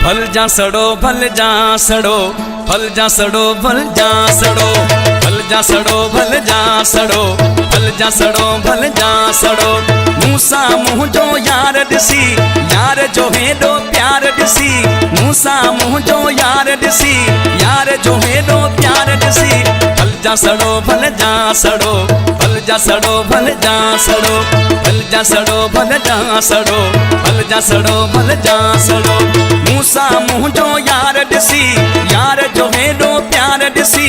भल जा सड़ो भल जा सड़ो भल जा सड़ो भल जा सड़ो भल जा सड़ो भल जा सड़ो भल जा सड़ो भल जा सड़ो मूसा मुँह जो यार दिसी यार जो हेडो प्यार दिसी मूसा मुँह जो यार दिसी यार जो हेडो प्यार दिसी भल जा सड़ो भल जा सड़ो भल जा सड़ो भल जा सड़ो भल जा सड़ो भल जा सड़ो भल जा सड़ो भल जा सड़ो मूसा मुँह जो यार दिसी यार जो हेडो प्यार दिसी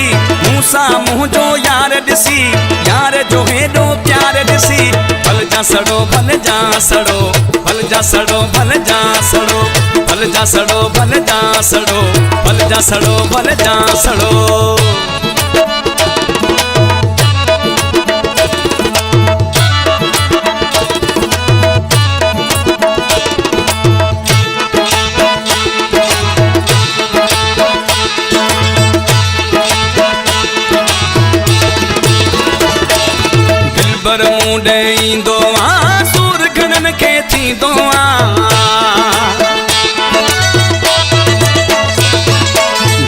मूसा मुँह जो यार दिसी यार जो हेडो प्यार दिसी भल जा सड़ो भल जा सड़ो भल जा सड़ो भल जा सड़ो भल जा सड़ो भल जा सड़ो भल जा सड़ो भल जा सड़ो। दिलबर मुंडे ईंदो आ सूर घणन के थींदो आ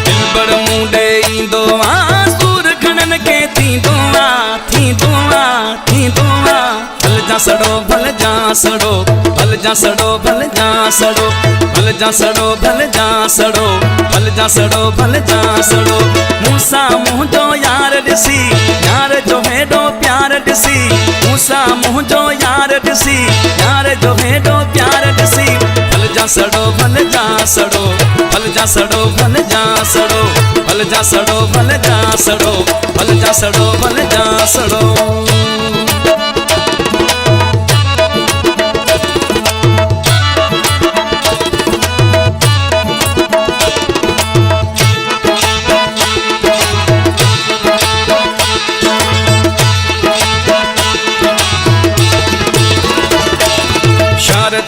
दिलबर मुंडे ईंदो आ सूर घणन के थींदो आ थींदो आ थींदो आ भल जा सड़ो भल जा सड़ो भल जा सड़ो भल जा सड़ो भल जा सड़ो भल जा सड़ो भल जा सड़ो भल जा सड़ो मूसा मुँह जो यार दिसी यार जो हेडो प्यार दिसी मूसा मुँह जो यार दिसी यार जो हेडो प्यार दिसी भल जा सड़ो भल जा सड़ो भल जा सड़ो भल जा सड़ो भल जा सड़ो भल जा सड़ो भल जा सड़ो भल जा सड़ो।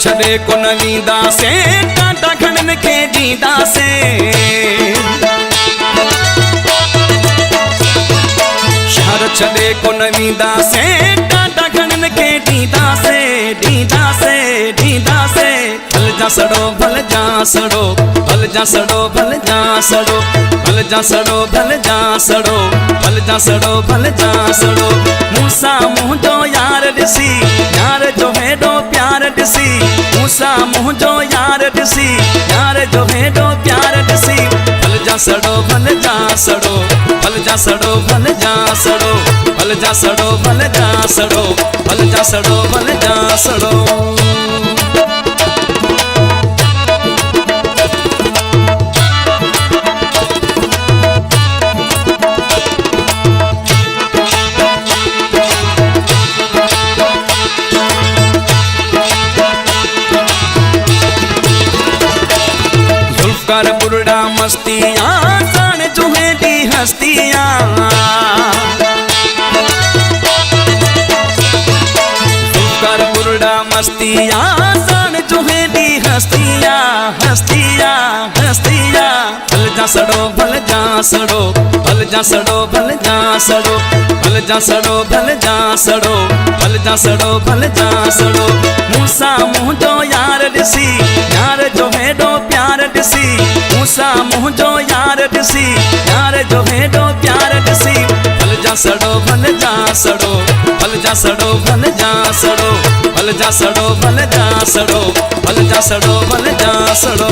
छड़े को न वींदा से टाटा खणन के जींदा से शहर छड़े को न वींदा से टाटा खणन के जींदा से जींदा से जींदा से भल जा सड़ो भल जा सड़ो भल जा सड़ो भल जा सड़ो भल जा सड़ो भल जा सड़ो भल जा सड़ो भल जा सड़ो मूसा मुँह जो यार दिसी यार जो हेडो प्यार दिसी मूसा मुँह जो यार दिसी यार जो हेडो प्यार दिसी भल जा सड़ो भल जा सड़ो भल जा सड़ो भल जा सड़ो भल जा सड़ो भल जा सड़ो भल जा सड़ो भल जा सड़ो। कर बुरड़ा मस्तियाँ सान चूहे दी हस्तियाँ कर बुरड़ा मस्तियाँ सान चूहे दी हस्तियाँ हस्तियाँ हस्तियाँ भल जा सड़ो भल जा सड़ो भल जा सड़ो भल जा सड़ो भल जा सड़ो भल जा सड़ो भल जा सड़ो भल जा सड़ो मूसा मुँह जो यार दिसी यार जो हेडो प्यार दिसी मूसा मुँह जो यार दिसी यार जो हेडो प्यार दिसी भल जा सड़ो भल जा सड़ो भल जा सड़ो भल जा सड़ो भल जा सड़ो भल जा सड़ो भल जा सड़ो भल जा सड़ो।